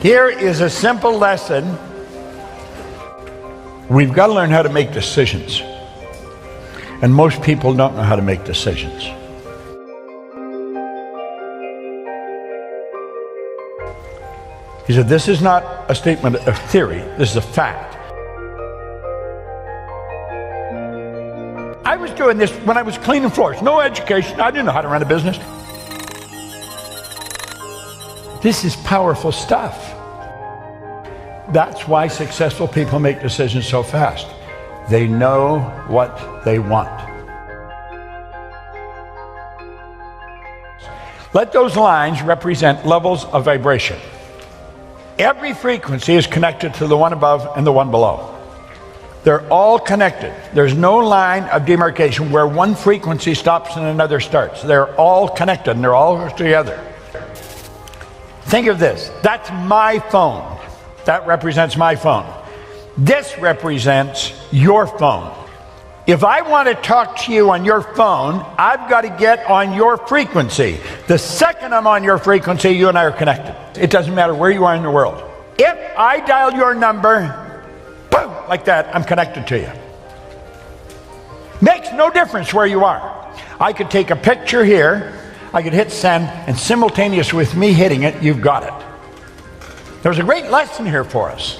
Here is a simple lesson. We've got to learn how to make decisions. And most people don't know how to make decisions. He said, this is not a statement of theory, this is a fact. I was doing this when I was cleaning floors. No education, I didn't know how to run a business. This is powerful stuff. That's why successful people make decisions so fast. They know what they want. Let those lines represent levels of vibration. Every frequency is connected to the one above and the one below. They're all connected. There's no line of demarcation where one frequency stops and another starts. They're all connected and they're all together. Think of this. That's my phone. That represents my phone. This represents your phone. If I want to talk to you on your phone, I've got to get on your frequency. The second I'm on your frequency, you and I are connected. It doesn't matter where you are in the world. If I dial your number, boom, like that, I'm connected to you. Makes no difference where you are. I could take a picture here, I could hit send, and simultaneous with me hitting it, you've got it. There's a great lesson here for us.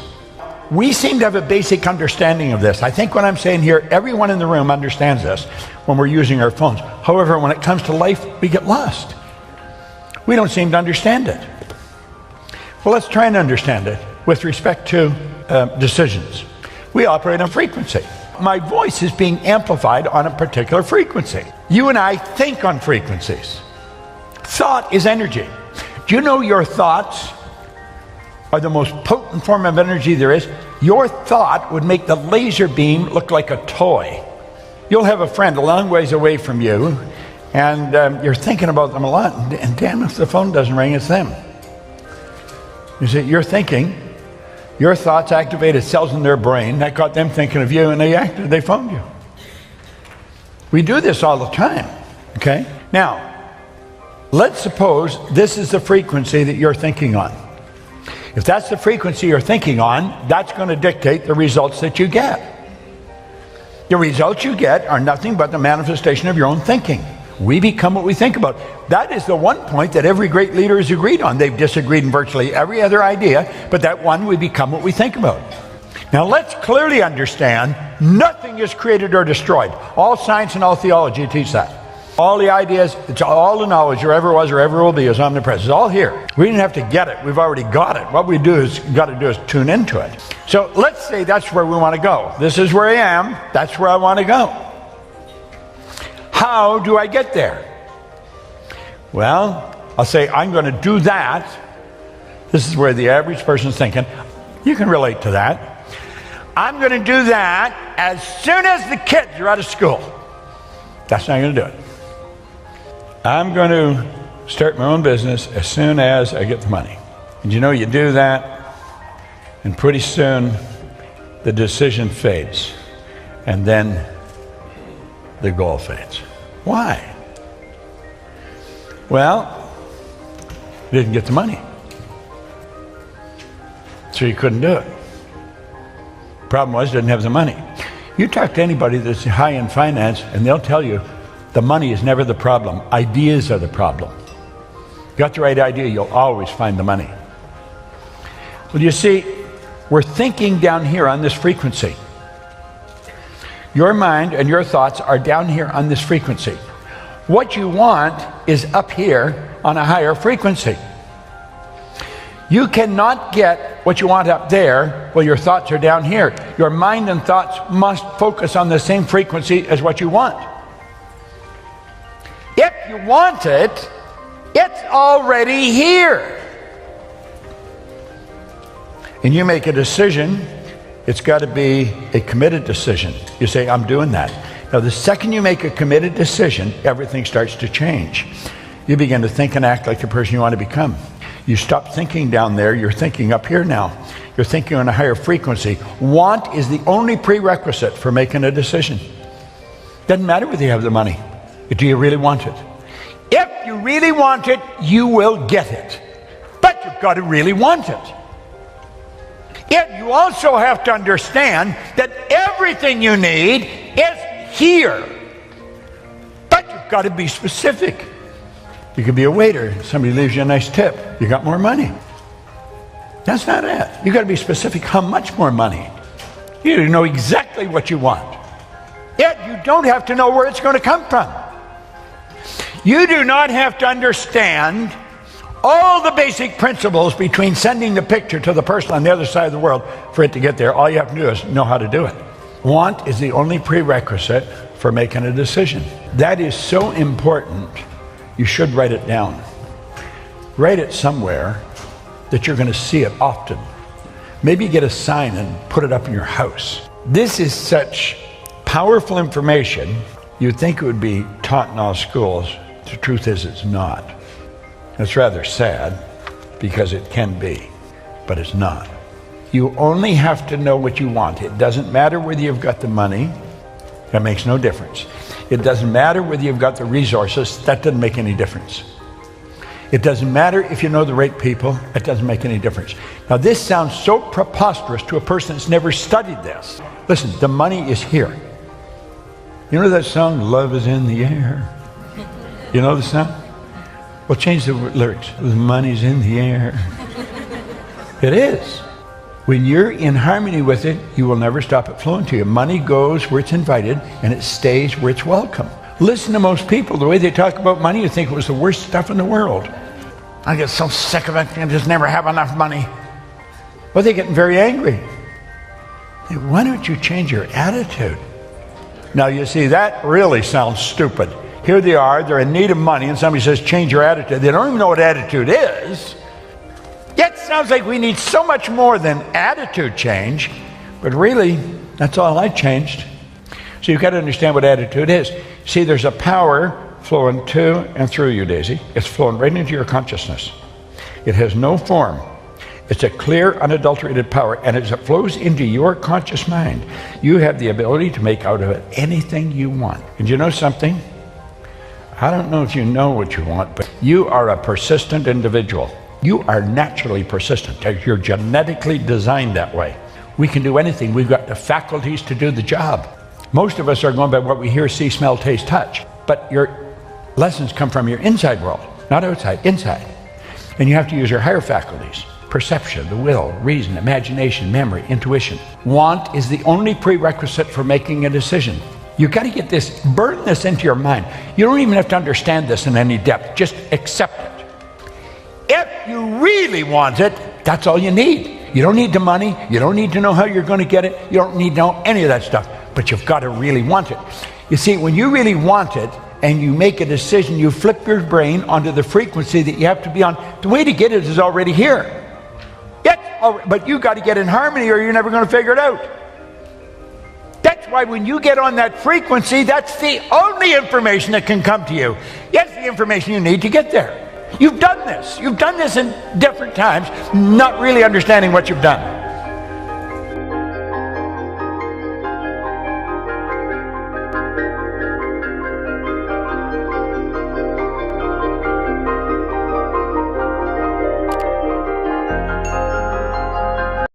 We seem to have a basic understanding of this. I think what I'm saying here, everyone in the room understands this when we're using our phones. However, when it comes to life, we get lost. We don't seem to understand it. Well, let's try and understand it with respect to decisions. We operate on frequency. My voice is being amplified on a particular frequency. You and I think on frequencies. Thought is energy. Do you know your thoughts are the most potent form of energy there is? Your thought would make the laser beam look like a toy. You'll have a friend a long ways away from you, and you're thinking about them a lot, and damn if the phone doesn't ring, it's them. You see, you're thinking, your thoughts activated cells in their brain, that got them thinking of you, and they phoned you. We do this all the time, okay? Now, let's suppose this is the frequency that you're thinking on. If that's the frequency you're thinking on, that's going to dictate the results that you get. The results you get are nothing but the manifestation of your own thinking. We become what we think about. That is the one point that every great leader has agreed on. They've disagreed in virtually every other idea, but that one, we become what we think about. Now let's clearly understand, nothing is created or destroyed. All science and all theology teach that. All the ideas, it's all the knowledge there ever was or ever will be is omnipresent. It's all here. We didn't have to get it. We've already got it. What we got to do is tune into it. So let's say that's where we want to go. This is where I am. That's where I want to go. How do I get there? Well, I'll say I'm going to do that. This is where the average person's thinking. You can relate to that. I'm going to do that as soon as the kids are out of school. That's not going to do it. I'm going to start my own business as soon as I get the money. And you know, you do that, and pretty soon the decision fades, and then the goal fades. Why? Well, you didn't get the money, so you couldn't do it. Problem was, you didn't have the money. You talk to anybody that's high in finance, and they'll tell you the money is never the problem. Ideas are the problem. You got the right idea, you'll always find the money. Well, you see, we're thinking down here on this frequency. Your mind and your thoughts are down here on this frequency. What you want is up here on a higher frequency. You cannot get what you want up there while your thoughts are down here. Your mind and thoughts must focus on the same frequency as what you want. If you want it, it's already here. And you make a decision, it's got to be a committed decision. You say, I'm doing that. Now, the second you make a committed decision, everything starts to change. You begin to think and act like the person you want to become. You stop thinking down there, you're thinking up here now. You're thinking on a higher frequency. Want is the only prerequisite for making a decision. Doesn't matter whether you have the money. Do you really want it? If you really want it, you will get it. But you've got to really want it. Yet you also have to understand that everything you need is here. But you've got to be specific. You could be a waiter, somebody leaves you a nice tip, you got more money. That's not it. You've got to be specific how much more money. You know exactly what you want. Yet you don't have to know where it's going to come from. You do not have to understand all the basic principles between sending the picture to the person on the other side of the world for it to get there. All you have to do is know how to do it. Want is the only prerequisite for making a decision. That is so important, you should write it down. Write it somewhere that you're going to see it often. Maybe get a sign and put it up in your house. This is such powerful information, you'd think it would be taught in all schools. The truth is it's not. It's rather sad because it can be, but it's not. You only have to know what you want. It doesn't matter whether you've got the money. That makes no difference. It doesn't matter whether you've got the resources. That doesn't make any difference. It doesn't matter if you know the right people. It doesn't make any difference. Now this sounds so preposterous to a person that's never studied this. Listen, the money is here. You know that song, Love is in the Air? You know the song? Well, change the lyrics. The money's in the air. It is. When you're in harmony with it, you will never stop it flowing to you. Money goes where it's invited, and it stays where it's welcome. Listen to most people. The way they talk about money, you think it was the worst stuff in the world. I get so sick of it. I just never have enough money. Well, they're getting very angry. Hey, why don't you change your attitude? Now, you see, that really sounds stupid. Here they are, they're in need of money, and somebody says, change your attitude. They don't even know what attitude is. Yet it sounds like we need so much more than attitude change, but really, that's all I changed. So you've got to understand what attitude is. See, there's a power flowing to and through you, Daisy. It's flowing right into your consciousness. It has no form. It's a clear, unadulterated power, and as it flows into your conscious mind, you have the ability to make out of it anything you want. And you know something? I don't know if you know what you want, but you are a persistent individual. You are naturally persistent. You're genetically designed that way. We can do anything. We've got the faculties to do the job. Most of us are going by what we hear, see, smell, taste, touch. But your lessons come from your inside world, not outside, inside. And you have to use your higher faculties. Perception, the will, reason, imagination, memory, intuition. Want is the only prerequisite for making a decision. You've got to get this, burn this into your mind. You don't even have to understand this in any depth. Just accept it. If you really want it, that's all you need. You don't need the money. You don't need to know how you're going to get it. You don't need to know any of that stuff. But you've got to really want it. You see, when you really want it and you make a decision, you flip your brain onto the frequency that you have to be on. The way to get it is already here. But you've got to get in harmony or you're never going to figure it out. That's why when you get on that frequency, that's the only information that can come to you. Yes, the information you need to get there. You've done this. You've done this in different times, not really understanding what you've done.